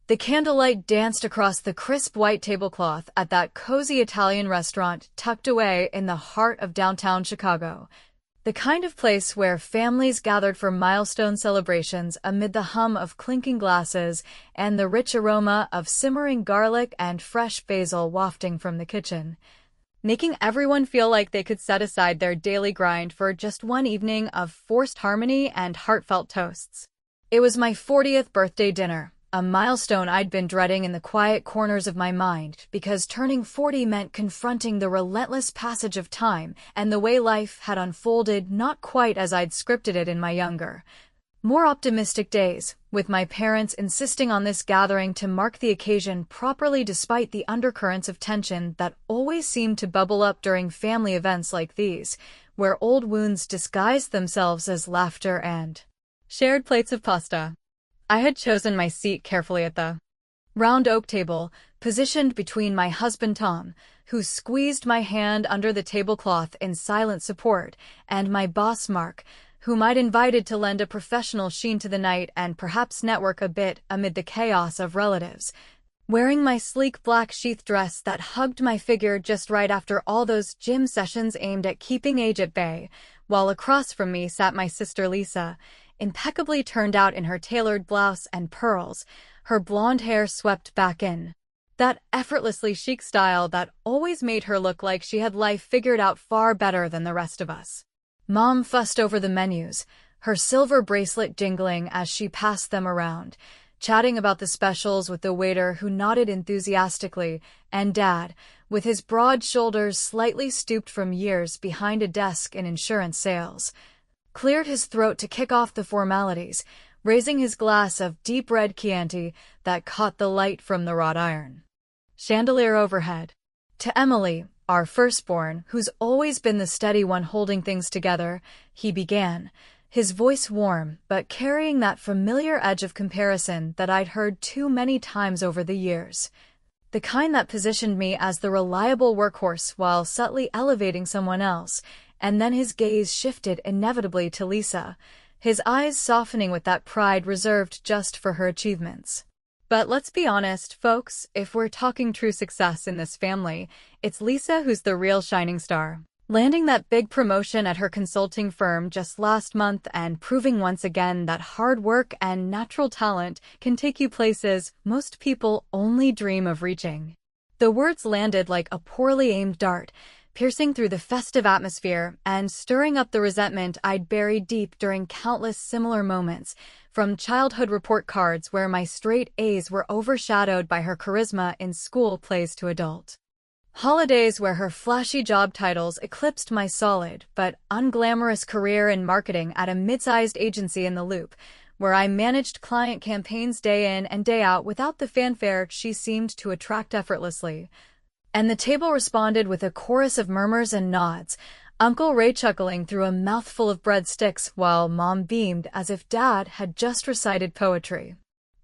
The candlelight danced across the crisp white tablecloth at that cozy Italian restaurant tucked away in the heart of downtown Chicago. The kind of place where families gathered for milestone celebrations amid the hum of clinking glasses and the rich aroma of simmering garlic and fresh basil wafting from the kitchen, making everyone feel like they could set aside their daily grind for just one evening of forced harmony and heartfelt toasts. It was my 40th birthday dinner, a milestone I'd been dreading in the quiet corners of my mind because turning 40 meant confronting the relentless passage of time and the way life had unfolded not quite as I'd scripted it in my younger, more optimistic days, with my parents insisting on this gathering to mark the occasion properly despite the undercurrents of tension that always seemed to bubble up during family events like these, where old wounds disguised themselves as laughter and shared plates of pasta. I had chosen my seat carefully at the round oak table, positioned between my husband Tom, who squeezed my hand under the tablecloth in silent support, and my boss Mark, whom I'd invited to lend a professional sheen to the night and perhaps network a bit amid the chaos of relatives. Wearing my sleek black sheath dress that hugged my figure just right after all those gym sessions aimed at keeping age at bay, while across from me sat my sister Lisa, impeccably turned out in her tailored blouse and pearls, her blonde hair swept back in that effortlessly chic style that always made her look like she had life figured out far better than the rest of us. Mom fussed over the menus, her silver bracelet jingling as she passed them around, chatting about the specials with the waiter who nodded enthusiastically, and Dad, with his broad shoulders slightly stooped from years behind a desk in insurance sales, cleared his throat to kick off the formalities, raising his glass of deep red Chianti that caught the light from the wrought iron chandelier overhead. To Emily, our firstborn, who's always been the steady one holding things together, he began, his voice warm but carrying that familiar edge of comparison that I'd heard too many times over the years. The kind that positioned me as the reliable workhorse while subtly elevating someone else. And then his gaze shifted inevitably to Lisa, his eyes softening with that pride reserved just for her achievements. But let's be honest, folks, if we're talking true success in this family, it's Lisa who's the real shining star. Landing that big promotion at her consulting firm just last month and proving once again that hard work and natural talent can take you places most people only dream of reaching. The words landed like a poorly aimed dart, piercing through the festive atmosphere and stirring up the resentment I'd buried deep during countless similar moments, from childhood report cards where my straight A's were overshadowed by her charisma in school plays to adult holidays where her flashy job titles eclipsed my solid but unglamorous career in marketing at a mid-sized agency in the Loop, where I managed client campaigns day in and day out without the fanfare she seemed to attract effortlessly. And the table responded with a chorus of murmurs and nods, Uncle Ray chuckling through a mouthful of breadsticks while Mom beamed as if Dad had just recited poetry.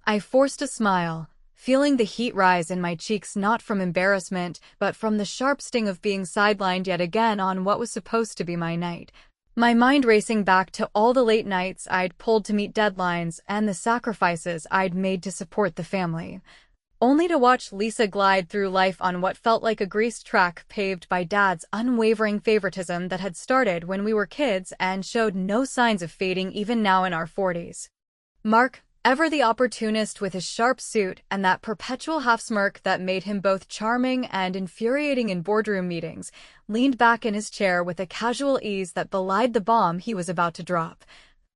I forced a smile, feeling the heat rise in my cheeks not from embarrassment but from the sharp sting of being sidelined yet again on what was supposed to be my night. My mind racing back to all the late nights I'd pulled to meet deadlines and the sacrifices I'd made to support the family, only to watch Lisa glide through life on what felt like a greased track paved by Dad's unwavering favoritism that had started when we were kids and showed no signs of fading even now in our 40s. Mark, ever the opportunist with his sharp suit and that perpetual half-smirk that made him both charming and infuriating in boardroom meetings, leaned back in his chair with a casual ease that belied the bomb he was about to drop,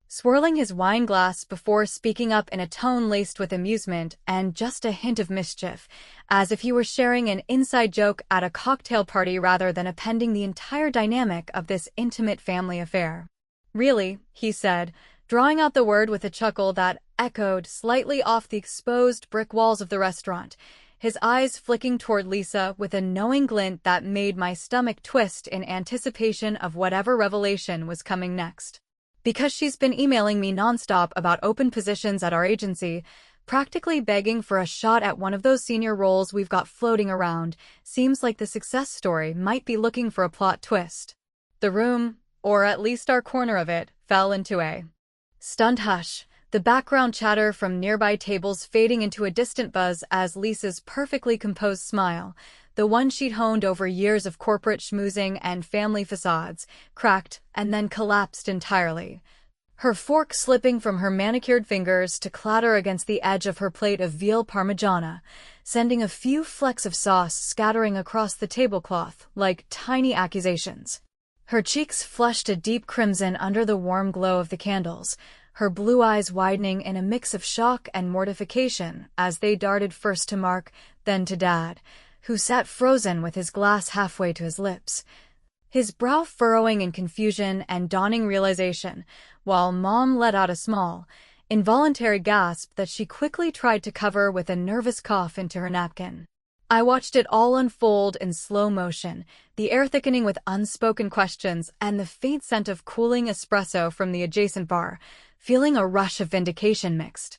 swirling his wine glass before speaking up in a tone laced with amusement and just a hint of mischief, as if he were sharing an inside joke at a cocktail party rather than appending the entire dynamic of this intimate family affair. Really, he said, drawing out the word with a chuckle that echoed slightly off the exposed brick walls of the restaurant, his eyes flicking toward Lisa with a knowing glint that made my stomach twist in anticipation of whatever revelation was coming next. Because she's been emailing me nonstop about open positions at our agency, practically begging for a shot at one of those senior roles we've got floating around, seems like the success story might be looking for a plot twist. The room, or at least our corner of it, fell into a stunned hush, the background chatter from nearby tables fading into a distant buzz as Lisa's perfectly composed smile, the one she'd honed over years of corporate schmoozing and family facades, cracked and then collapsed entirely. Her fork slipping from her manicured fingers to clatter against the edge of her plate of veal parmigiana, sending a few flecks of sauce scattering across the tablecloth like tiny accusations. Her cheeks flushed a deep crimson under the warm glow of the candles, her blue eyes widening in a mix of shock and mortification as they darted first to Mark, then to Dad, who sat frozen with his glass halfway to his lips, his brow furrowing in confusion and dawning realization, while Mom let out a small, involuntary gasp that she quickly tried to cover with a nervous cough into her napkin. I watched it all unfold in slow motion, the air thickening with unspoken questions and the faint scent of cooling espresso from the adjacent bar, feeling a rush of vindication mixed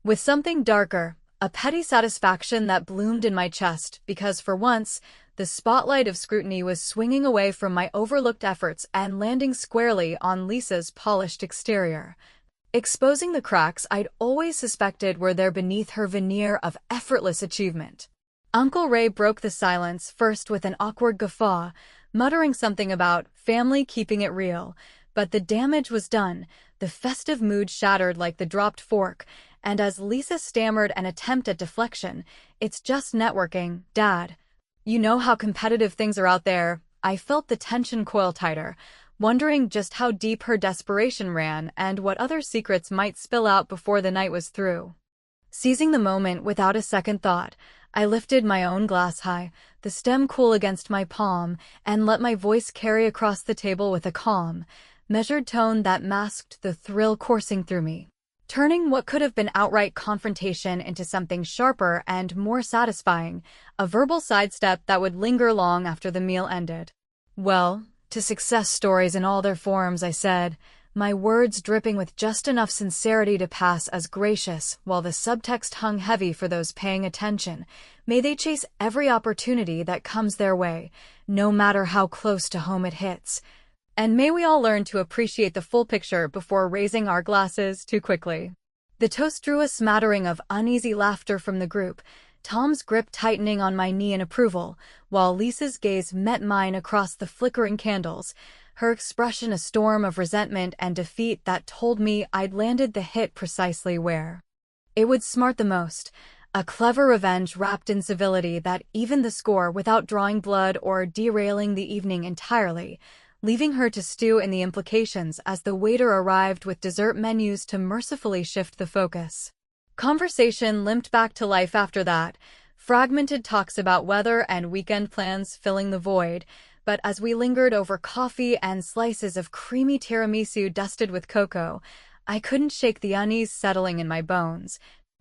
with something darker, a petty satisfaction that bloomed in my chest because for once, the spotlight of scrutiny was swinging away from my overlooked efforts and landing squarely on Lisa's polished exterior, exposing the cracks I'd always suspected were there beneath her veneer of effortless achievement. Uncle Ray broke the silence first with an awkward guffaw, muttering something about family keeping it real, but the damage was done, the festive mood shattered like the dropped fork, and as Lisa stammered an attempt at deflection, "It's just networking, Dad. You know how competitive things are out there." I felt the tension coil tighter, wondering just how deep her desperation ran and what other secrets might spill out before the night was through. Seizing the moment without a second thought, I lifted my own glass high, the stem cool against my palm, and let my voice carry across the table with a calm, measured tone that masked the thrill coursing through me, turning what could have been outright confrontation into something sharper and more satisfying, a verbal sidestep that would linger long after the meal ended. "Well, to success stories in all their forms," I said, my words dripping with just enough sincerity to pass as gracious, while the subtext hung heavy for those paying attention. May they chase every opportunity that comes their way, no matter how close to home it hits. And may we all learn to appreciate the full picture before raising our glasses too quickly. The toast drew a smattering of uneasy laughter from the group, Tom's grip tightening on my knee in approval, while Lisa's gaze met mine across the flickering candles, her expression a storm of resentment and defeat that told me I'd landed the hit precisely where it would smart the most, a clever revenge wrapped in civility that evened the score without drawing blood or derailing the evening entirely, leaving her to stew in the implications as the waiter arrived with dessert menus to mercifully shift the focus. Conversation limped back to life after that, fragmented talks about weather and weekend plans filling the void, but as we lingered over coffee and slices of creamy tiramisu dusted with cocoa, I couldn't shake the unease settling in my bones,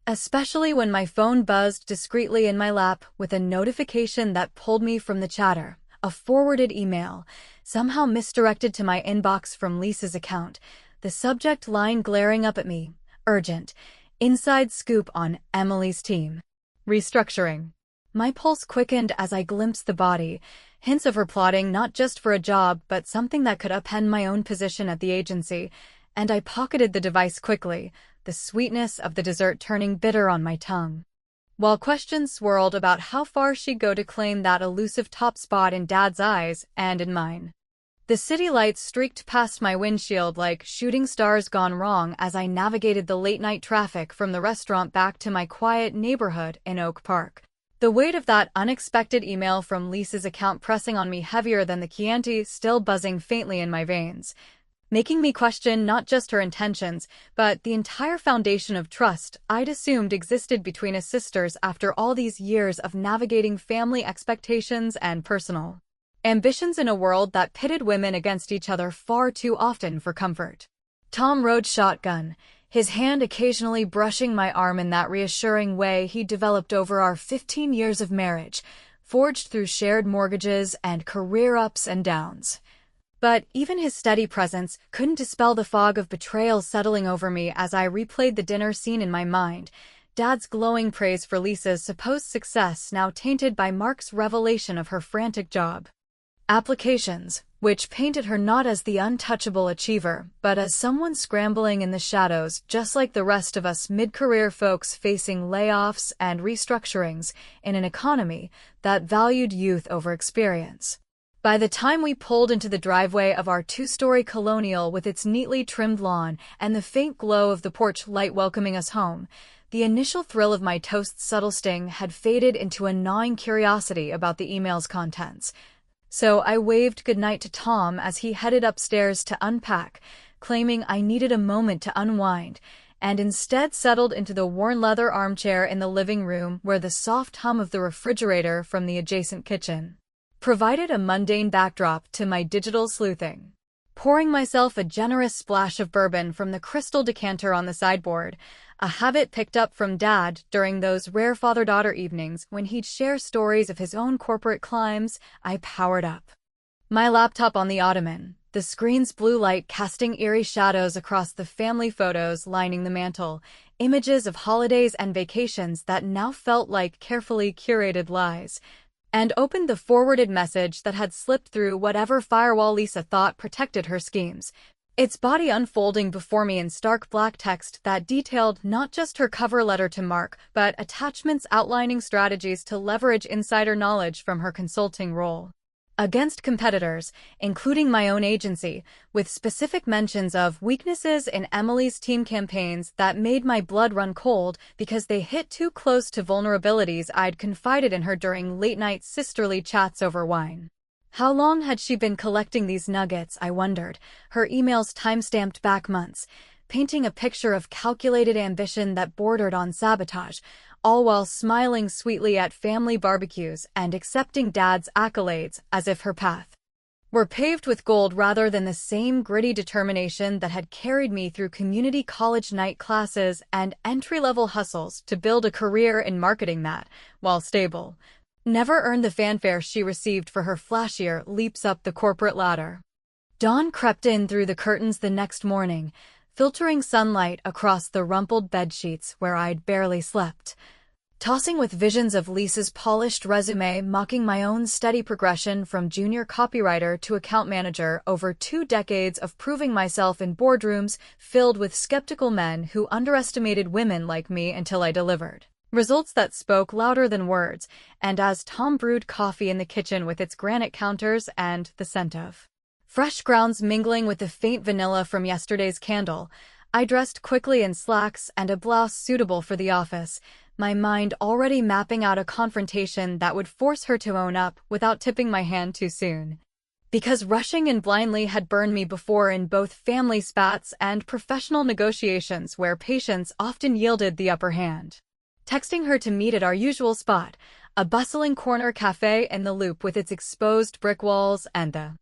especially when my phone buzzed discreetly in my lap with a notification that pulled me from the chatter, a forwarded email, somehow misdirected to my inbox from Lisa's account, the subject line glaring up at me, urgent, inside scoop on Emily's team. Restructuring. My pulse quickened as I glimpsed the body, hints of her plotting not just for a job but something that could upend my own position at the agency, and I pocketed the device quickly, the sweetness of the dessert turning bitter on my tongue. While questions swirled about how far she'd go to claim that elusive top spot in Dad's eyes and in mine. The city lights streaked past my windshield like shooting stars gone wrong as I navigated the late-night traffic from the restaurant back to my quiet neighborhood in Oak Park. The weight of that unexpected email from Lisa's account pressing on me heavier than the Chianti still buzzing faintly in my veins, making me question not just her intentions, but the entire foundation of trust I'd assumed existed between us sisters after all these years of navigating family expectations and personal ambitions in a world that pitted women against each other far too often for comfort. Tom rode shotgun, his hand occasionally brushing my arm in that reassuring way he developed over our 15 years of marriage, forged through shared mortgages and career ups and downs. But even his steady presence couldn't dispel the fog of betrayal settling over me as I replayed the dinner scene in my mind, Dad's glowing praise for Lisa's supposed success now tainted by Mark's revelation of her frantic job. applications, which painted her not as the untouchable achiever, but as someone scrambling in the shadows just like the rest of us mid-career folks facing layoffs and restructurings in an economy that valued youth over experience. By the time we pulled into the driveway of our two-story colonial with its neatly trimmed lawn and the faint glow of the porch light welcoming us home, the initial thrill of my toast's subtle sting had faded into a gnawing curiosity about the email's contents. So I waved goodnight to Tom as he headed upstairs to unpack, claiming I needed a moment to unwind, and instead settled into the worn leather armchair in the living room where the soft hum of the refrigerator from the adjacent kitchen provided a mundane backdrop to my digital sleuthing. Pouring myself a generous splash of bourbon from the crystal decanter on the sideboard, a habit picked up from Dad during those rare father-daughter evenings when he'd share stories of his own corporate climbs, I powered up. My laptop on the ottoman, the screen's blue light casting eerie shadows across the family photos lining the mantel, images of holidays and vacations that now felt like carefully curated lies, and opened the forwarded message that had slipped through whatever firewall Lisa thought protected her schemes, its body unfolding before me in stark black text that detailed not just her cover letter to Mark, but attachments outlining strategies to leverage insider knowledge from her consulting role against competitors, including my own agency, with specific mentions of weaknesses in Emily's team campaigns that made my blood run cold because they hit too close to vulnerabilities I'd confided in her during late-night sisterly chats over wine. How long had she been collecting these nuggets, I wondered, her emails time-stamped back months, painting a picture of calculated ambition that bordered on sabotage, all while smiling sweetly at family barbecues and accepting Dad's accolades as if her path were paved with gold rather than the same gritty determination that had carried me through community college night classes and entry-level hustles to build a career in marketing that, while stable, never earned the fanfare she received for her flashier leaps up the corporate ladder. Dawn crept in through the curtains the next morning, filtering sunlight across the rumpled bedsheets where I'd barely slept, tossing with visions of Lisa's polished resume mocking my own steady progression from junior copywriter to account manager over 2 decades of proving myself in boardrooms filled with skeptical men who underestimated women like me until I delivered results that spoke louder than words, and as Tom brewed coffee in the kitchen with its granite counters and the scent of fresh grounds mingling with the faint vanilla from yesterday's candle, I dressed quickly in slacks and a blouse suitable for the office, my mind already mapping out a confrontation that would force her to own up without tipping my hand too soon. Because rushing in blindly had burned me before in both family spats and professional negotiations where patience often yielded the upper hand. Texting her to meet at our usual spot, a bustling corner cafe in the Loop with its exposed brick walls and the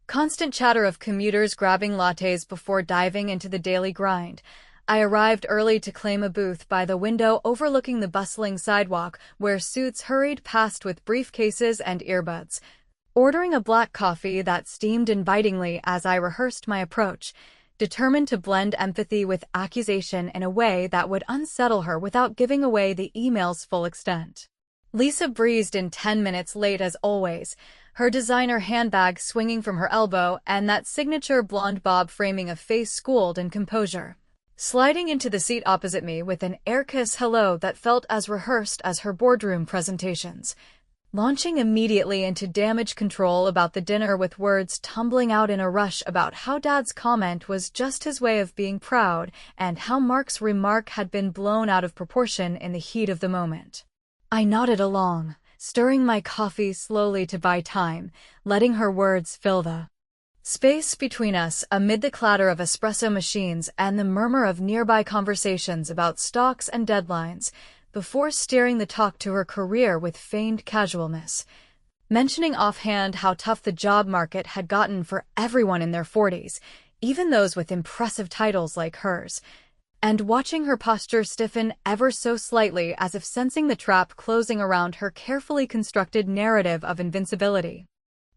constant chatter of commuters grabbing lattes before diving into the daily grind, I arrived early to claim a booth by the window overlooking the bustling sidewalk where suits hurried past with briefcases and earbuds, ordering a black coffee that steamed invitingly as I rehearsed my approach, determined to blend empathy with accusation in a way that would unsettle her without giving away the email's full extent. Lisa breezed in 10 minutes late as always, her designer handbag swinging from her elbow and that signature blonde bob framing a face schooled in composure, sliding into the seat opposite me with an air-kiss hello that felt as rehearsed as her boardroom presentations, launching immediately into damage control about the dinner with words tumbling out in a rush about how Dad's comment was just his way of being proud and how Mark's remark had been blown out of proportion in the heat of the moment. I nodded along, stirring my coffee slowly to buy time, letting her words fill the space between us amid the clatter of espresso machines and the murmur of nearby conversations about stocks and deadlines, before steering the talk to her career with feigned casualness, mentioning offhand how tough the job market had gotten for everyone in their 40s, even those with impressive titles like hers, and watching her posture stiffen ever so slightly as if sensing the trap closing around her carefully constructed narrative of invincibility.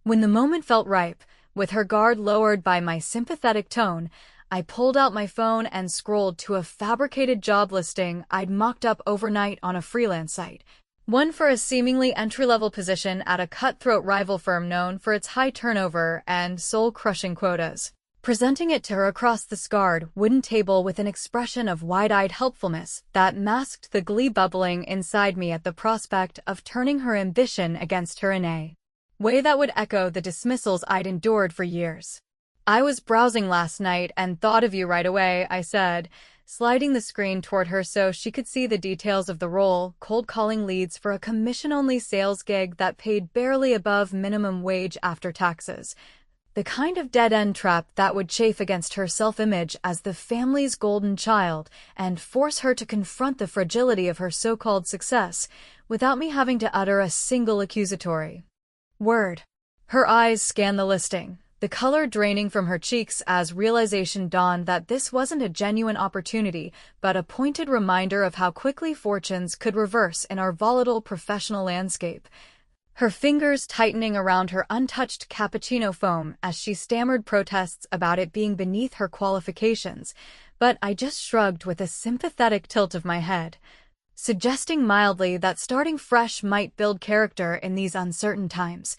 When the moment felt ripe, with her guard lowered by my sympathetic tone, I pulled out my phone and scrolled to a fabricated job listing I'd mocked up overnight on a freelance site, One for a seemingly entry-level position at a cutthroat rival firm known for its high turnover and soul-crushing quotas. Presenting it to her across the scarred wooden table with an expression of wide-eyed helpfulness that masked the glee bubbling inside me at the prospect of turning her ambition against her in a way that would echo the dismissals I'd endured for years. "I was browsing last night and thought of you right away," I said, sliding the screen toward her so she could see the details of the role, cold-calling leads for a commission-only sales gig that paid barely above minimum wage after taxes. The kind of dead-end trap that would chafe against her self-image as the family's golden child and force her to confront the fragility of her so-called success without me having to utter a single accusatory word. Her eyes scanned the listing, the color draining from her cheeks as realization dawned that this wasn't a genuine opportunity, but a pointed reminder of how quickly fortunes could reverse in our volatile professional landscape. Her fingers tightening around her untouched cappuccino foam as she stammered protests about it being beneath her qualifications, but I just shrugged with a sympathetic tilt of my head, suggesting mildly that starting fresh might build character in these uncertain times.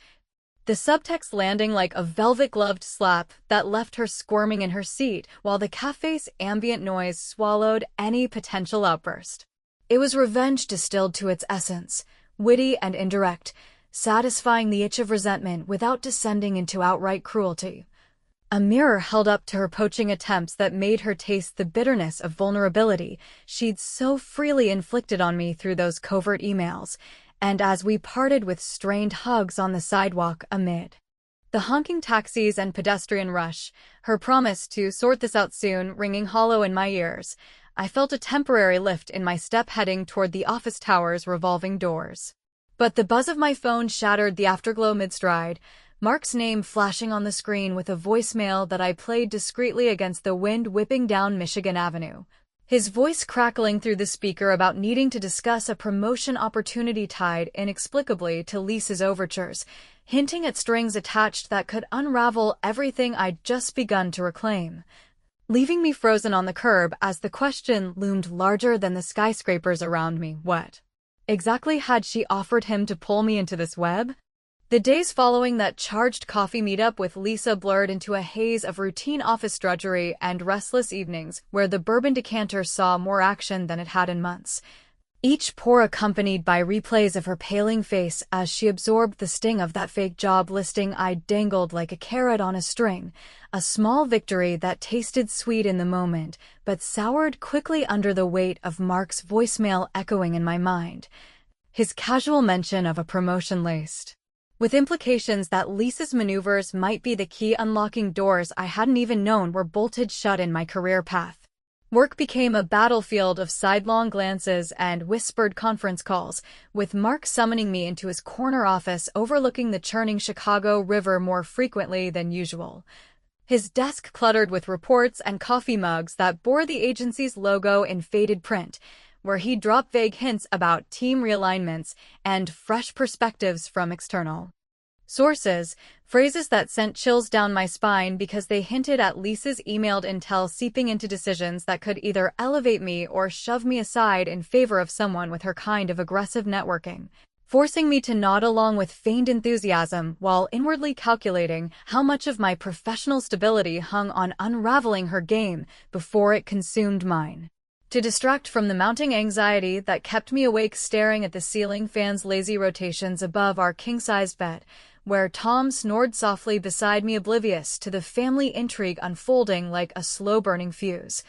The subtext landing like a velvet-gloved slap that left her squirming in her seat while the cafe's ambient noise swallowed any potential outburst. It was revenge distilled to its essence, witty and indirect, satisfying the itch of resentment without descending into outright cruelty. A mirror held up to her poaching attempts that made her taste the bitterness of vulnerability she'd so freely inflicted on me through those covert emails, and as we parted with strained hugs on the sidewalk amid the honking taxis and pedestrian rush, her promise to sort this out soon ringing hollow in my ears, I felt a temporary lift in my step heading toward the office tower's revolving doors. But the buzz of my phone shattered the afterglow mid-stride, Mark's name flashing on the screen with a voicemail that I played discreetly against the wind whipping down Michigan Avenue. His voice crackling through the speaker about needing to discuss a promotion opportunity tied inexplicably to Lisa's overtures, hinting at strings attached that could unravel everything I'd just begun to reclaim. Leaving me frozen on the curb as the question loomed larger than the skyscrapers around me. What exactly had she offered him to pull me into this web? The days following that charged coffee meetup with Lisa blurred into a haze of routine office drudgery and restless evenings where the bourbon decanter saw more action than it had in months, each pour accompanied by replays of her paling face as she absorbed the sting of that fake job listing I'd dangled like a carrot on a string, a small victory that tasted sweet in the moment but soured quickly under the weight of Mark's voicemail echoing in my mind, his casual mention of a promotion laced with implications that Lisa's maneuvers might be the key unlocking doors I hadn't even known were bolted shut in my career path. Work became a battlefield of sidelong glances and whispered conference calls, with Mark summoning me into his corner office overlooking the churning Chicago River more frequently than usual. His desk cluttered with reports and coffee mugs that bore the agency's logo in faded print, where he'd drop vague hints about team realignments and fresh perspectives from external sources, phrases that sent chills down my spine because they hinted at Lisa's emailed intel seeping into decisions that could either elevate me or shove me aside in favor of someone with her kind of aggressive networking, forcing me to nod along with feigned enthusiasm while inwardly calculating how much of my professional stability hung on unraveling her game before it consumed mine. To distract from the mounting anxiety that kept me awake staring at the ceiling fan's lazy rotations above our king-sized bed, where Tom snored softly beside me oblivious to the family intrigue unfolding like a slow-burning fuse,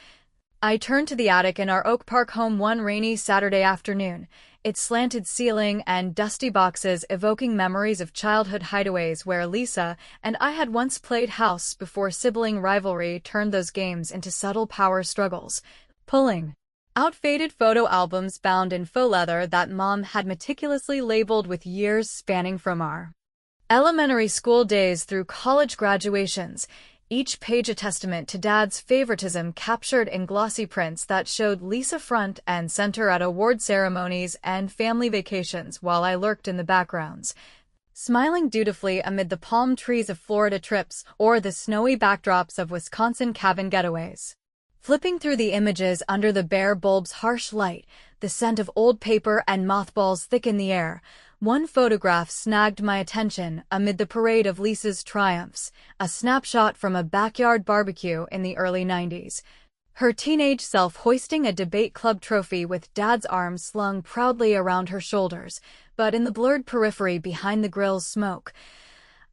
I turned to the attic in our Oak Park home one rainy Saturday afternoon, its slanted ceiling and dusty boxes evoking memories of childhood hideaways where Lisa and I had once played house before sibling rivalry turned those games into subtle power struggles, pulling out faded photo albums bound in faux leather that Mom had meticulously labeled with years spanning from our elementary school days through college graduations, each page a testament to Dad's favoritism captured in glossy prints that showed Lisa front and center at award ceremonies and family vacations while I lurked in the backgrounds, smiling dutifully amid the palm trees of Florida trips or the snowy backdrops of Wisconsin cabin getaways. Flipping through the images under the bare bulb's harsh light, the scent of old paper and mothballs thick in the air, one photograph snagged my attention amid the parade of Lisa's triumphs, a snapshot from a backyard barbecue in the early 90s. Her teenage self hoisting a debate club trophy with Dad's arms slung proudly around her shoulders, but in the blurred periphery behind the grill's smoke,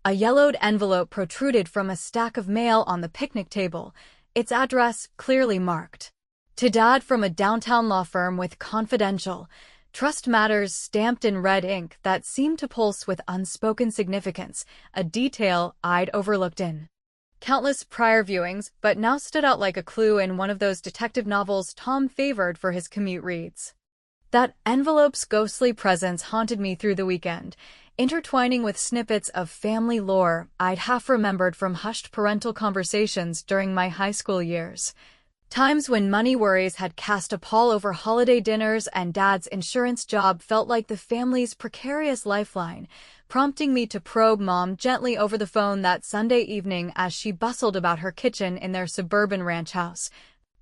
a yellowed envelope protruded from a stack of mail on the picnic table, its address clearly marked. To Dad from a downtown law firm with confidential, trust matters stamped in red ink that seemed to pulse with unspoken significance, a detail I'd overlooked in countless prior viewings, but now stood out like a clue in one of those detective novels Tom favored for his commute reads. That envelope's ghostly presence haunted me through the weekend, intertwining with snippets of family lore I'd half remembered from hushed parental conversations during my high school years. Times when money worries had cast a pall over holiday dinners and Dad's insurance job felt like the family's precarious lifeline, prompting me to probe Mom gently over the phone that Sunday evening as she bustled about her kitchen in their suburban ranch house,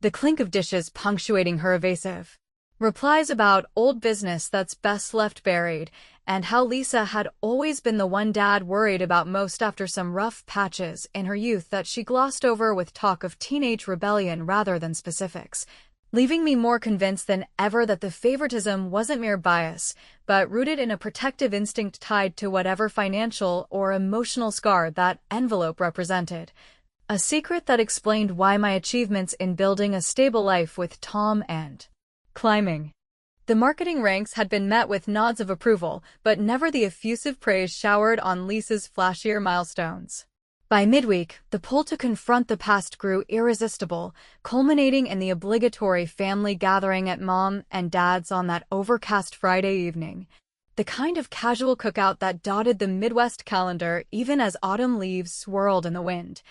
the clink of dishes punctuating her evasive replies about old business that's best left buried, and how Lisa had always been the one Dad worried about most after some rough patches in her youth that she glossed over with talk of teenage rebellion rather than specifics, leaving me more convinced than ever that the favoritism wasn't mere bias, but rooted in a protective instinct tied to whatever financial or emotional scar that envelope represented. A secret that explained why my achievements in building a stable life with Tom and climbing the marketing ranks had been met with nods of approval, but never the effusive praise showered on Lisa's flashier milestones. By midweek, the pull to confront the past grew irresistible, culminating in the obligatory family gathering at Mom and Dad's on that overcast Friday evening. The kind of casual cookout that dotted the Midwest calendar even as autumn leaves swirled in the wind,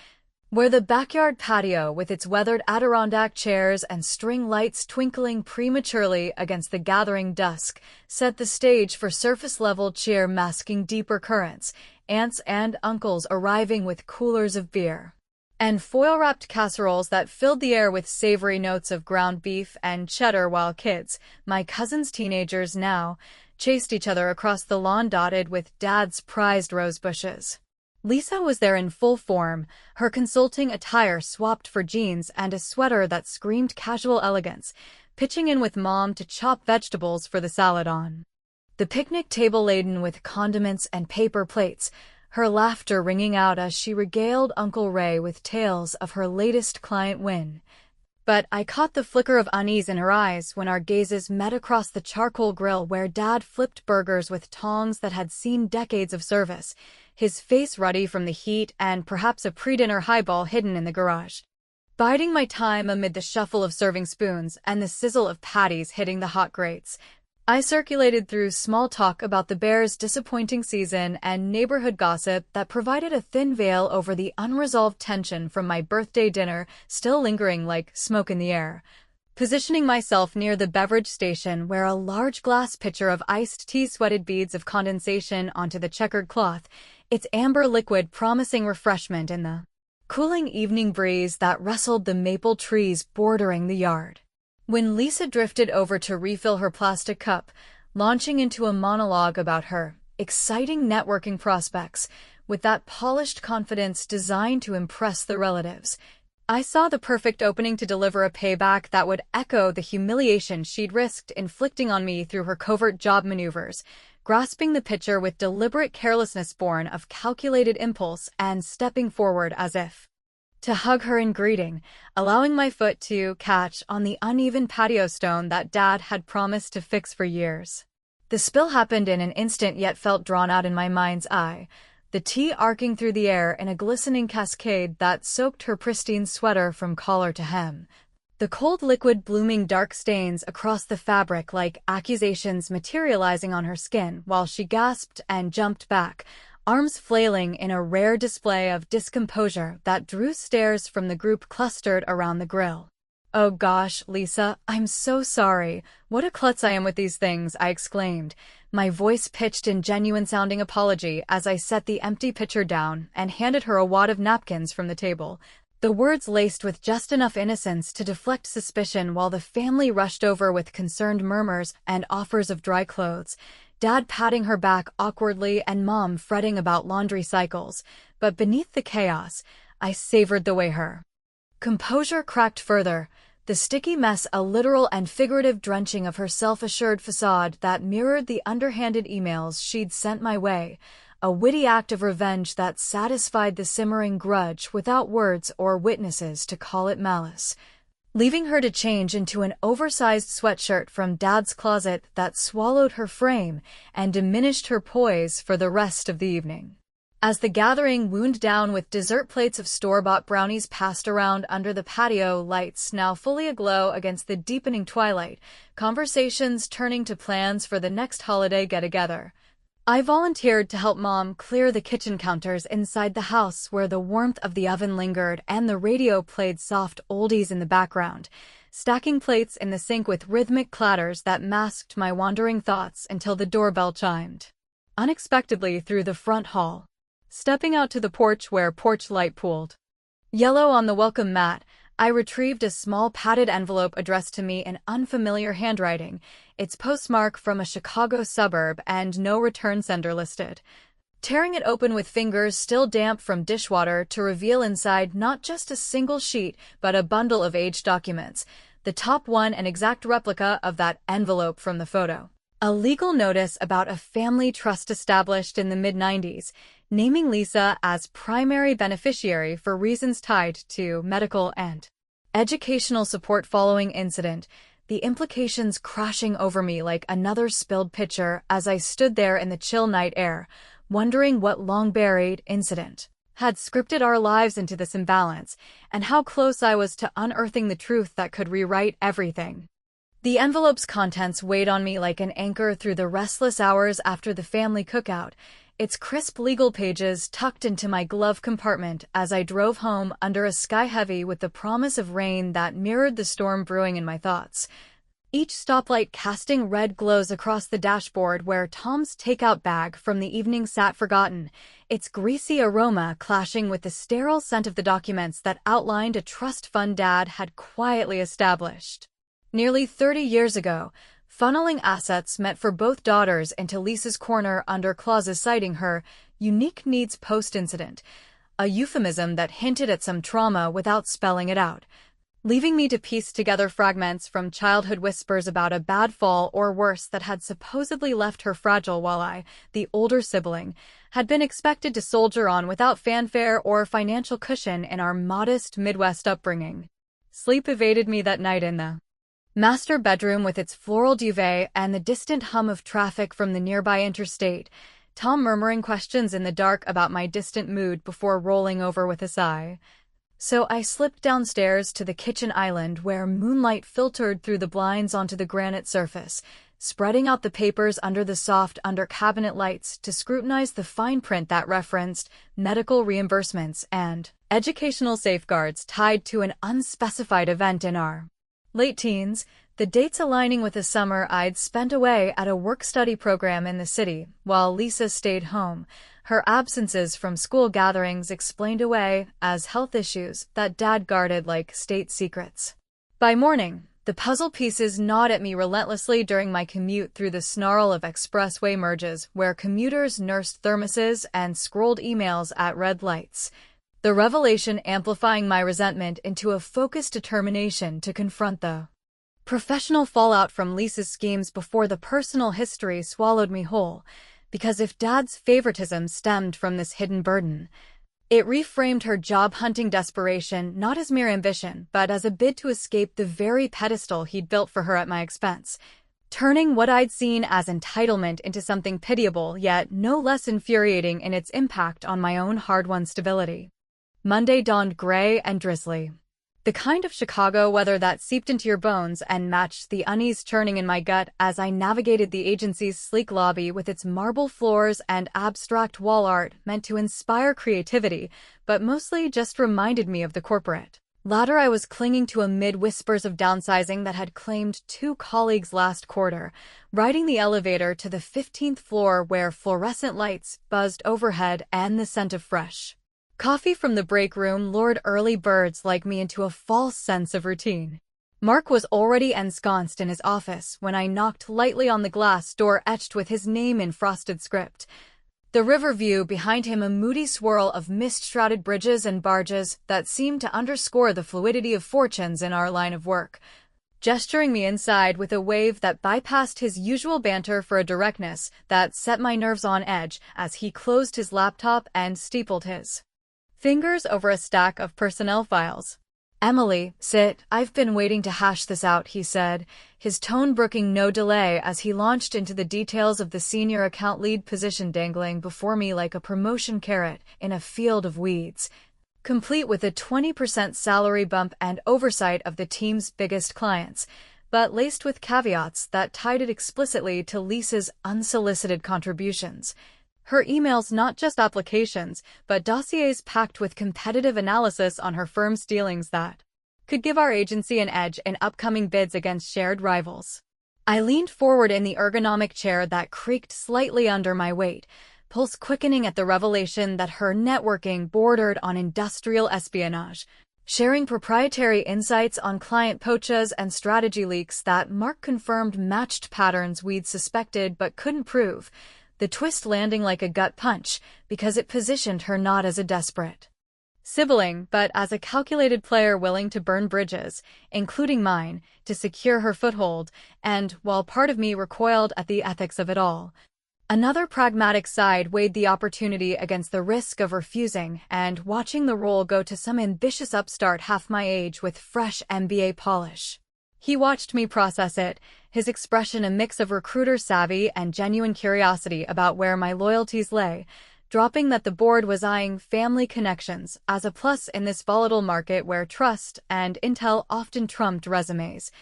where the backyard patio with its weathered Adirondack chairs and string lights twinkling prematurely against the gathering dusk set the stage for surface-level cheer masking deeper currents, aunts and uncles arriving with coolers of beer and foil-wrapped casseroles that filled the air with savory notes of ground beef and cheddar while kids, my cousins teenagers now, chased each other across the lawn dotted with Dad's prized rose bushes. Lisa was there in full form, her consulting attire swapped for jeans and a sweater that screamed casual elegance, pitching in with Mom to chop vegetables for the salad on the picnic table laden with condiments and paper plates, her laughter ringing out as she regaled Uncle Ray with tales of her latest client win. But I caught the flicker of unease in her eyes when our gazes met across the charcoal grill where Dad flipped burgers with tongs that had seen decades of service, his face ruddy from the heat and perhaps a pre-dinner highball hidden in the garage. Biding my time amid the shuffle of serving spoons and the sizzle of patties hitting the hot grates, I circulated through small talk about the Bears' disappointing season and neighborhood gossip that provided a thin veil over the unresolved tension from my birthday dinner still lingering like smoke in the air. Positioning myself near the beverage station where a large glass pitcher of iced tea sweated beads of condensation onto the checkered cloth, its amber liquid promising refreshment in the cooling evening breeze that rustled the maple trees bordering the yard. When Lisa drifted over to refill her plastic cup, launching into a monologue about her exciting networking prospects, with that polished confidence designed to impress the relatives, I saw the perfect opening to deliver a payback that would echo the humiliation she'd risked inflicting on me through her covert job maneuvers, grasping the pitcher with deliberate carelessness born of calculated impulse and stepping forward as if to hug her in greeting, allowing my foot to catch on the uneven patio stone that Dad had promised to fix for years. The spill happened in an instant yet felt drawn out in my mind's eye, the tea arcing through the air in a glistening cascade that soaked her pristine sweater from collar to hem. The cold liquid blooming dark stains across the fabric like accusations materializing on her skin while she gasped and jumped back, arms flailing in a rare display of discomposure that drew stares from the group clustered around the grill. "Oh gosh, Lisa, I'm so sorry. What a klutz I am with these things," I exclaimed, my voice pitched in genuine-sounding apology as I set the empty pitcher down and handed her a wad of napkins from the table. The words laced with just enough innocence to deflect suspicion while the family rushed over with concerned murmurs and offers of dry clothes, Dad patting her back awkwardly and Mom fretting about laundry cycles. But beneath the chaos, I savored the way her composure cracked further, the sticky mess a literal and figurative drenching of her self-assured facade that mirrored the underhanded emails she'd sent my way, a witty act of revenge that satisfied the simmering grudge without words or witnesses to call it malice, leaving her to change into an oversized sweatshirt from Dad's closet that swallowed her frame and diminished her poise for the rest of the evening. As the gathering wound down with dessert plates of store-bought brownies passed around under the patio lights now fully aglow against the deepening twilight, conversations turning to plans for the next holiday get-together, I volunteered to help Mom clear the kitchen counters inside the house where the warmth of the oven lingered and the radio played soft oldies in the background, stacking plates in the sink with rhythmic clatters that masked my wandering thoughts until the doorbell chimed unexpectedly through the front hall. Stepping out to the porch where porch light pooled yellow on the welcome mat, I retrieved a small padded envelope addressed to me in unfamiliar handwriting, its postmark from a Chicago suburb and no return sender listed. Tearing it open with fingers still damp from dishwater to reveal inside not just a single sheet but a bundle of aged documents, the top one an exact replica of that envelope from the photo. A legal notice about a family trust established in the mid-90s, naming Lisa as primary beneficiary for reasons tied to medical and educational support following incident, the implications crashing over me like another spilled pitcher as I stood there in the chill night air, wondering what long-buried incident had scripted our lives into this imbalance, and how close I was to unearthing the truth that could rewrite everything. The envelope's contents weighed on me like an anchor through the restless hours after the family cookout, its crisp legal pages tucked into my glove compartment as I drove home under a sky heavy with the promise of rain that mirrored the storm brewing in my thoughts. Each stoplight casting red glows across the dashboard where Tom's takeout bag from the evening sat forgotten, its greasy aroma clashing with the sterile scent of the documents that outlined a trust fund Dad had quietly established nearly 30 years ago, funneling assets meant for both daughters into Lisa's corner under clauses citing her unique needs post-incident, a euphemism that hinted at some trauma without spelling it out, leaving me to piece together fragments from childhood whispers about a bad fall or worse that had supposedly left her fragile while I, the older sibling, had been expected to soldier on without fanfare or financial cushion in our modest Midwest upbringing. Sleep evaded me that night in the master bedroom with its floral duvet and the distant hum of traffic from the nearby interstate, Tom murmuring questions in the dark about my distant mood before rolling over with a sigh. So I slipped downstairs to the kitchen island where moonlight filtered through the blinds onto the granite surface, spreading out the papers under the soft under-cabinet lights to scrutinize the fine print that referenced medical reimbursements and educational safeguards tied to an unspecified event in our late teens, the dates aligning with a summer I'd spent away at a work-study program in the city, while Lisa stayed home, her absences from school gatherings explained away as health issues that Dad guarded like state secrets. By morning, the puzzle pieces gnawed at me relentlessly during my commute through the snarl of expressway merges where commuters nursed thermoses and scrolled emails at red lights, the revelation amplifying my resentment into a focused determination to confront the professional fallout from Lisa's schemes before the personal history swallowed me whole, because if Dad's favoritism stemmed from this hidden burden, it reframed her job-hunting desperation not as mere ambition but as a bid to escape the very pedestal he'd built for her at my expense, turning what I'd seen as entitlement into something pitiable yet no less infuriating in its impact on my own hard-won stability. Monday dawned gray and drizzly. The kind of Chicago weather that seeped into your bones and matched the unease churning in my gut as I navigated the agency's sleek lobby with its marble floors and abstract wall art meant to inspire creativity, but mostly just reminded me of the corporate ladder I was clinging to amid whispers of downsizing that had claimed 2 colleagues last quarter, riding the elevator to the 15th floor where fluorescent lights buzzed overhead and the scent of fresh Coffee from the break room lured early birds like me into a false sense of routine. Mark was already ensconced in his office when I knocked lightly on the glass door etched with his name in frosted script. The river view behind him, a moody swirl of mist-shrouded bridges and barges that seemed to underscore the fluidity of fortunes in our line of work. Gesturing me inside with a wave that bypassed his usual banter for a directness that set my nerves on edge as he closed his laptop and steepled his fingers over a stack of personnel files. "Emily, sit. I've been waiting to hash this out," he said, his tone brooking no delay as he launched into the details of the senior account lead position dangling before me like a promotion carrot in a field of weeds, complete with a 20% salary bump and oversight of the team's biggest clients, but laced with caveats that tied it explicitly to Lisa's unsolicited contributions. Her emails, not just applications, but dossiers packed with competitive analysis on her firm's dealings that could give our agency an edge in upcoming bids against shared rivals. I leaned forward in the ergonomic chair that creaked slightly under my weight, pulse quickening at the revelation that her networking bordered on industrial espionage, sharing proprietary insights on client poachas and strategy leaks that Mark confirmed matched patterns we'd suspected but couldn't prove, the twist landing like a gut punch because it positioned her not as a desperate sibling, but as a calculated player willing to burn bridges, including mine, to secure her foothold, and, while part of me recoiled at the ethics of it all, another pragmatic side weighed the opportunity against the risk of refusing and watching the role go to some ambitious upstart half my age with fresh MBA polish. He watched me process it, his expression a mix of recruiter savvy and genuine curiosity about where my loyalties lay, dropping that the board was eyeing family connections as a plus in this volatile market where trust and intel often trumped resumes,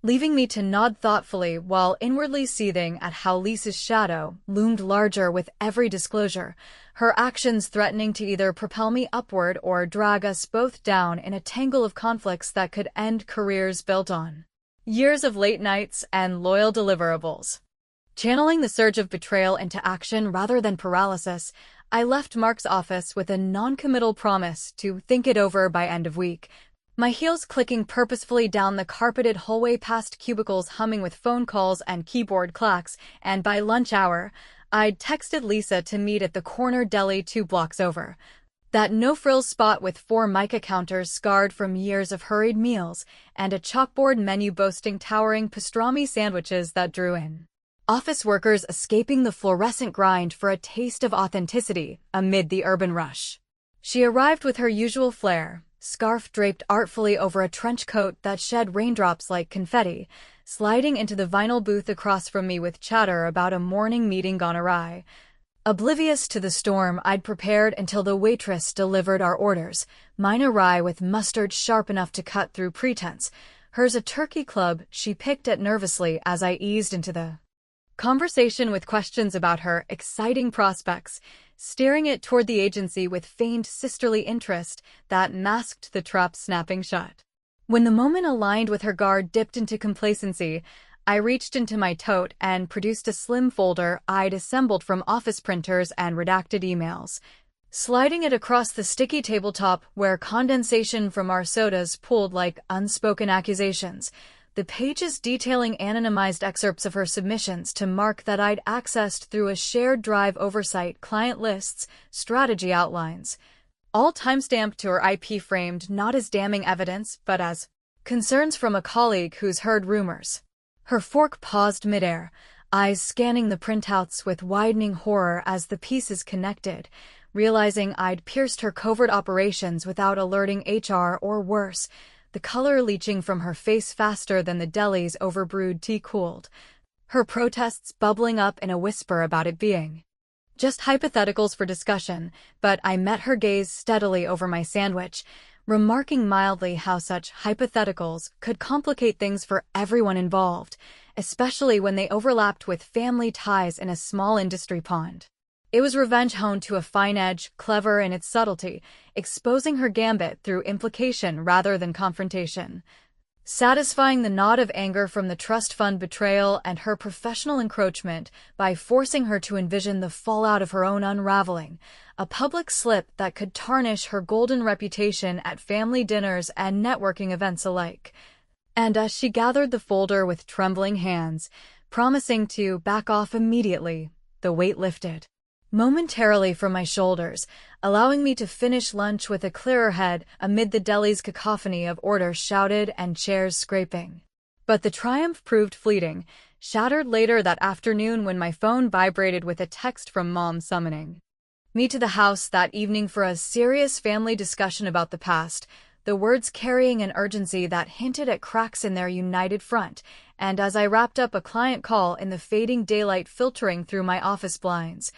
leaving me to nod thoughtfully while inwardly seething at how Lisa's shadow loomed larger with every disclosure, her actions threatening to either propel me upward or drag us both down in a tangle of conflicts that could end careers built on years of late nights and loyal deliverables. Channeling the surge of betrayal into action rather than paralysis, I left Mark's office with a non-committal promise to think it over by end of week, my heels clicking purposefully down the carpeted hallway past cubicles humming with phone calls and keyboard clacks, and by lunch hour, I'd texted Lisa to meet at the corner deli 2 blocks over. That no-frills spot with 4 mica counters scarred from years of hurried meals, and a chalkboard menu boasting towering pastrami sandwiches that drew in office workers escaping the fluorescent grind for a taste of authenticity amid the urban rush. She arrived with her usual flair, scarf draped artfully over a trench coat that shed raindrops like confetti, sliding into the vinyl booth across from me with chatter about a morning meeting gone awry. Oblivious to the storm I'd prepared until the waitress delivered our orders, mine awry with mustard sharp enough to cut through pretense, hers a turkey club she picked at nervously as I eased into the conversation with questions about her exciting prospects, steering it toward the agency with feigned sisterly interest that masked the trap snapping shut. When the moment aligned with her guard dipped into complacency, I reached into my tote and produced a slim folder I'd assembled from office printers and redacted emails. Sliding it across the sticky tabletop where condensation from our sodas pooled like unspoken accusations, the pages detailing anonymized excerpts of her submissions to Mark that I'd accessed through a shared drive oversight, client lists, strategy outlines, all timestamped to her IP, framed not as damning evidence but as concerns from a colleague who's heard rumors. Her fork paused midair, eyes scanning the printouts with widening horror as the pieces connected, realizing I'd pierced her covert operations without alerting HR, or worse, the color leaching from her face faster than the deli's overbrewed tea cooled, her protests bubbling up in a whisper about it being just hypotheticals for discussion, but I met her gaze steadily over my sandwich, remarking mildly how such hypotheticals could complicate things for everyone involved, especially when they overlapped with family ties in a small industry pond. It was revenge honed to a fine edge, clever in its subtlety, exposing her gambit through implication rather than confrontation. satisfying the knot of anger from the trust fund betrayal and her professional encroachment by forcing her to envision the fallout of her own unraveling, a public slip that could tarnish her golden reputation at family dinners and networking events alike. And as she gathered the folder with trembling hands, promising to back off immediately, the weight lifted momentarily from my shoulders, allowing me to finish lunch with a clearer head amid the deli's cacophony of orders shouted and chairs scraping. But the triumph proved fleeting, shattered later that afternoon when my phone vibrated with a text from Mom summoning me to the house that evening for a serious family discussion about the past, the words carrying an urgency that hinted at cracks in their united front, and as I wrapped up a client call in the fading daylight filtering through my office blinds,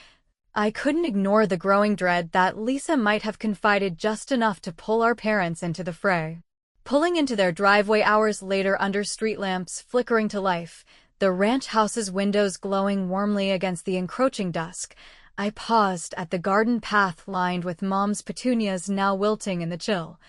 I couldn't ignore the growing dread that Lisa might have confided just enough to pull our parents into the fray. Pulling into their driveway hours later under street lamps flickering to life, the ranch house's windows glowing warmly against the encroaching dusk, I paused at the garden path lined with Mom's petunias now wilting in the chill,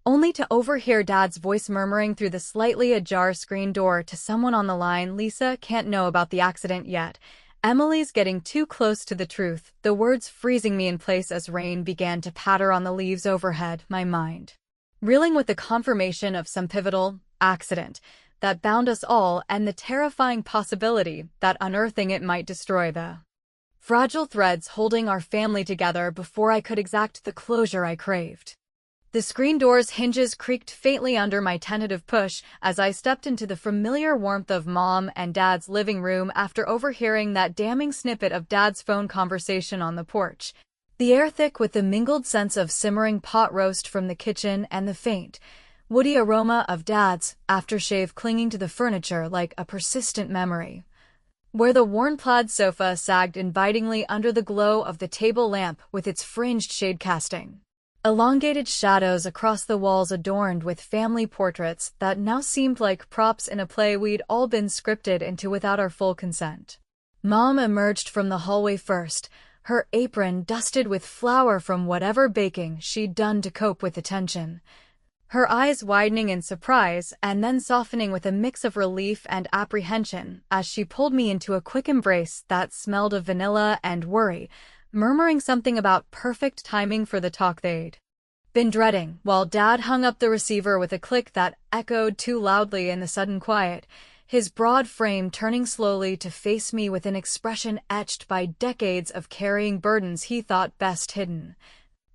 only to overhear Dad's voice murmuring through the slightly ajar screen door to someone on the line, "Lisa can't know about the accident yet. Emily's getting too close to the truth," the words freezing me in place as rain began to patter on the leaves overhead, my mind reeling with the confirmation of some pivotal accident that bound us all and the terrifying possibility that unearthing it might destroy the fragile threads holding our family together before I could exact the closure I craved. The screen door's hinges creaked faintly under my tentative push as I stepped into the familiar warmth of Mom and Dad's living room after overhearing that damning snippet of Dad's phone conversation on the porch, the air thick with the mingled sense of simmering pot roast from the kitchen and the faint, woody aroma of Dad's aftershave clinging to the furniture like a persistent memory. Where the worn plaid sofa sagged invitingly under the glow of the table lamp with its fringed shade casting elongated shadows across the walls adorned with family portraits that now seemed like props in a play we'd all been scripted into without our full consent. Mom emerged from the hallway first, her apron dusted with flour from whatever baking she'd done to cope with the tension, her eyes widening in surprise and then softening with a mix of relief and apprehension as she pulled me into a quick embrace that smelled of vanilla and worry, murmuring something about perfect timing for the talk they'd been dreading, while Dad hung up the receiver with a click that echoed too loudly in the sudden quiet, his broad frame turning slowly to face me with an expression etched by decades of carrying burdens he thought best hidden,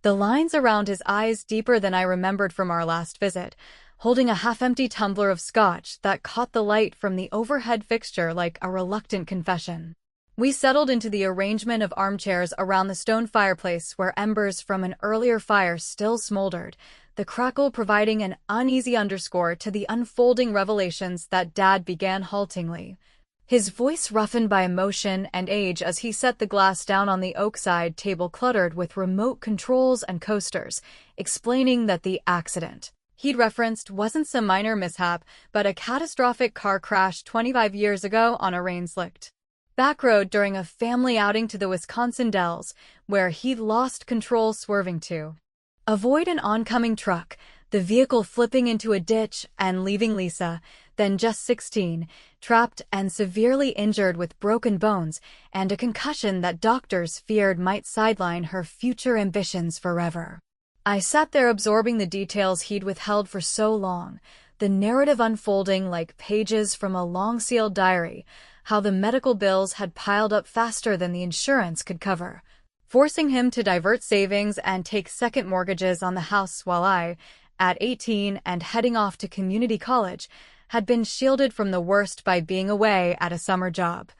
the lines around his eyes deeper than I remembered from our last visit, holding a half-empty tumbler of scotch that caught the light from the overhead fixture like a reluctant confession. We settled into the arrangement of armchairs around the stone fireplace where embers from an earlier fire still smoldered, the crackle providing an uneasy underscore to the unfolding revelations that Dad began haltingly, his voice roughened by emotion and age as he set the glass down on the oak-side table cluttered with remote controls and coasters, explaining that the accident he'd referenced wasn't some minor mishap, but a catastrophic car crash 25 years ago on a rain-slicked back road during a family outing to the Wisconsin Dells, where he'd lost control swerving to avoid an oncoming truck, the vehicle flipping into a ditch and leaving Lisa, then just 16, trapped and severely injured with broken bones and a concussion that doctors feared might sideline her future ambitions forever. I sat there absorbing the details he'd withheld for so long, the narrative unfolding like pages from a long-sealed diary, how the medical bills had piled up faster than the insurance could cover, forcing him to divert savings and take second mortgages on the house while I, at 18 and heading off to community college, had been shielded from the worst by being away at a summer job.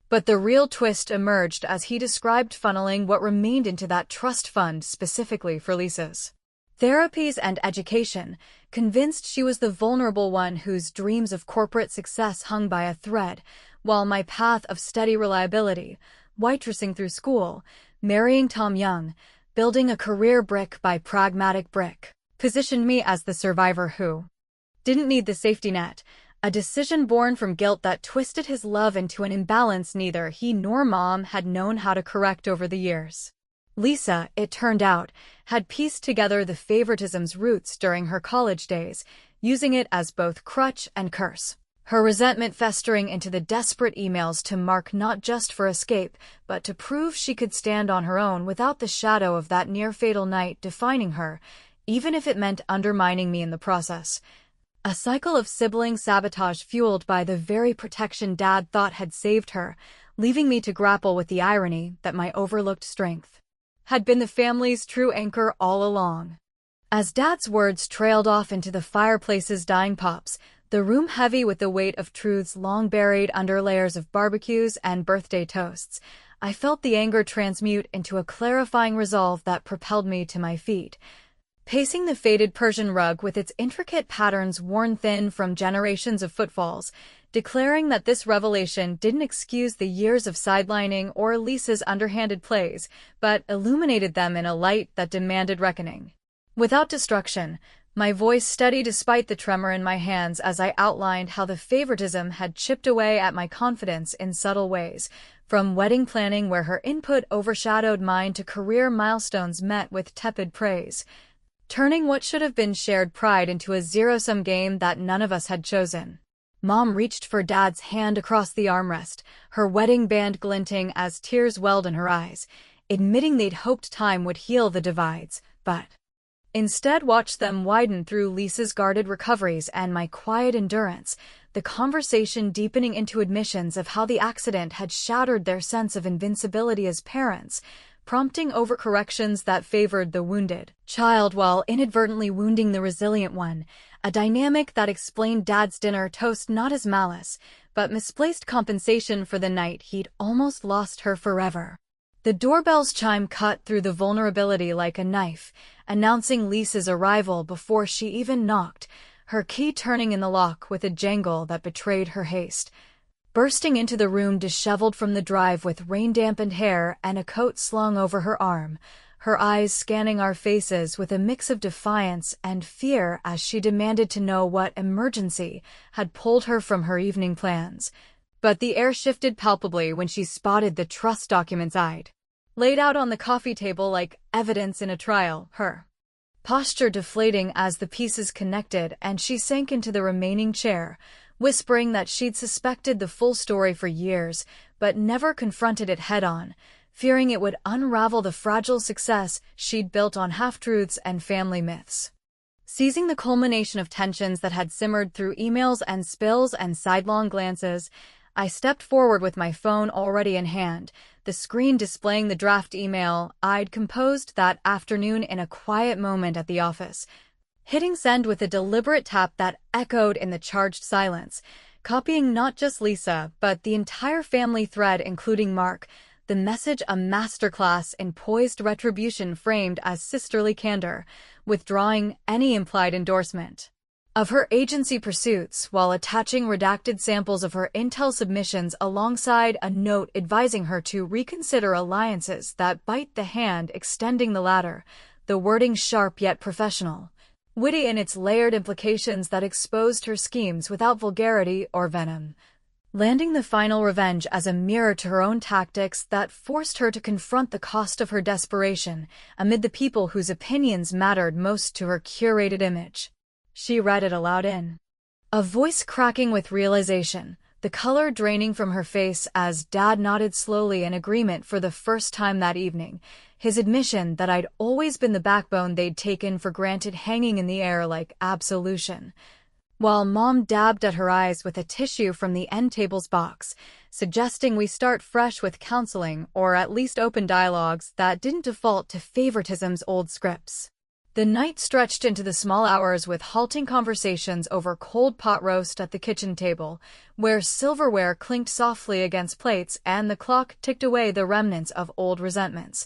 But the real twist emerged as he described funneling what remained into that trust fund specifically for Lisa's therapies and education, convinced she was the vulnerable one whose dreams of corporate success hung by a thread, while my path of steady reliability, waitressing through school, marrying Tom Young, building a career brick by pragmatic brick, positioned me as the survivor who didn't need the safety net, a decision born from guilt that twisted his love into an imbalance neither he nor Mom had known how to correct over the years. Lisa, it turned out, had pieced together the favoritism's roots during her college days, using it as both crutch and curse. Her resentment festering into the desperate emails to Mark not just for escape, but to prove she could stand on her own without the shadow of that near-fatal night defining her, even if it meant undermining me in the process. A cycle of sibling sabotage fueled by the very protection Dad thought had saved her, leaving me to grapple with the irony that my overlooked strength had been the family's true anchor all along. As Dad's words trailed off into the fireplace's dying pops, the room heavy with the weight of truths long buried under layers of barbecues and birthday toasts, I felt the anger transmute into a clarifying resolve that propelled me to my feet. Pacing the faded Persian rug with its intricate patterns worn thin from generations of footfalls, declaring that this revelation didn't excuse the years of sidelining or Lisa's underhanded plays, but illuminated them in a light that demanded reckoning. Without destruction, my voice steady despite the tremor in my hands as I outlined how the favoritism had chipped away at my confidence in subtle ways, from wedding planning where her input overshadowed mine to career milestones met with tepid praise, turning what should have been shared pride into a zero-sum game that none of us had chosen. Mom reached for Dad's hand across the armrest, her wedding band glinting as tears welled in her eyes, admitting they'd hoped time would heal the divides, but instead watched them widen through Lisa's guarded recoveries and my quiet endurance, the conversation deepening into admissions of how the accident had shattered their sense of invincibility as parents, prompting overcorrections that favored the wounded child while inadvertently wounding the resilient one, a dynamic that explained Dad's dinner toast not as malice, but misplaced compensation for the night he'd almost lost her forever. The doorbell's chime cut through the vulnerability like a knife, announcing Lisa's arrival before she even knocked, her key turning in the lock with a jangle that betrayed her haste. Bursting into the room disheveled from the drive with rain-dampened hair and a coat slung over her arm, her eyes scanning our faces with a mix of defiance and fear as she demanded to know what emergency had pulled her from her evening plans. But the air shifted palpably when she spotted the trust documents I'd laid out on the coffee table like evidence in a trial, her posture deflating as the pieces connected and she sank into the remaining chair, whispering that she'd suspected the full story for years, but never confronted it head-on, fearing it would unravel the fragile success she'd built on half-truths and family myths. Seizing the culmination of tensions that had simmered through emails and spills and sidelong glances, I stepped forward with my phone already in hand, the screen displaying the draft email I'd composed that afternoon in a quiet moment at the office, hitting send with a deliberate tap that echoed in the charged silence, copying not just Lisa, but the entire family thread including Mark, the message a masterclass in poised retribution framed as sisterly candor, withdrawing any implied endorsement of her agency pursuits while attaching redacted samples of her intel submissions alongside a note advising her to reconsider alliances that bite the hand extending the ladder, the wording sharp yet professional, witty in its layered implications that exposed her schemes without vulgarity or venom, landing the final revenge as a mirror to her own tactics that forced her to confront the cost of her desperation amid the people whose opinions mattered most to her curated image. She read it aloud in a voice cracking with realization, the color draining from her face as Dad nodded slowly in agreement for the first time that evening, his admission that I'd always been the backbone they'd taken for granted hanging in the air like absolution. While Mom dabbed at her eyes with a tissue from the end table's box, suggesting we start fresh with counseling or at least open dialogues that didn't default to favoritism's old scripts. The night stretched into the small hours with halting conversations over cold pot roast at the kitchen table, where silverware clinked softly against plates and the clock ticked away the remnants of old resentments.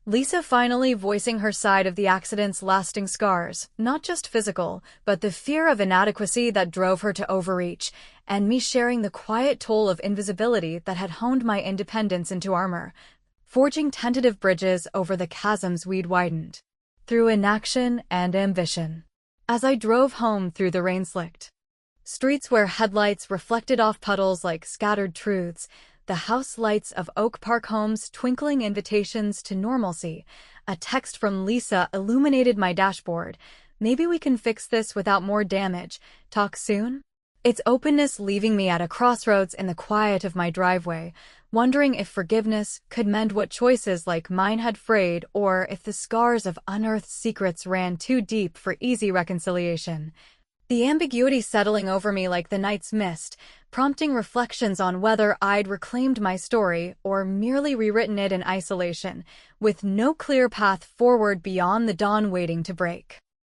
Lisa finally voicing her side of the accident's lasting scars, not just physical, but the fear of inadequacy that drove her to overreach, and me sharing the quiet toll of invisibility that had honed my independence into armor, forging tentative bridges over the chasms we'd widened through inaction and ambition. As I drove home through the rain-slicked streets where headlights reflected off puddles like scattered truths, the house lights of Oak Park homes twinkling invitations to normalcy, a text from Lisa illuminated my dashboard, Maybe we can fix this without more damage. Talk soon? Its openness leaving me at a crossroads in the quiet of my driveway, wondering if forgiveness could mend what choices like mine had frayed, or if the scars of unearthed secrets ran too deep for easy reconciliation. The ambiguity settling over me like the night's mist, prompting reflections on whether I'd reclaimed my story or merely rewritten it in isolation, with no clear path forward beyond the dawn waiting to break.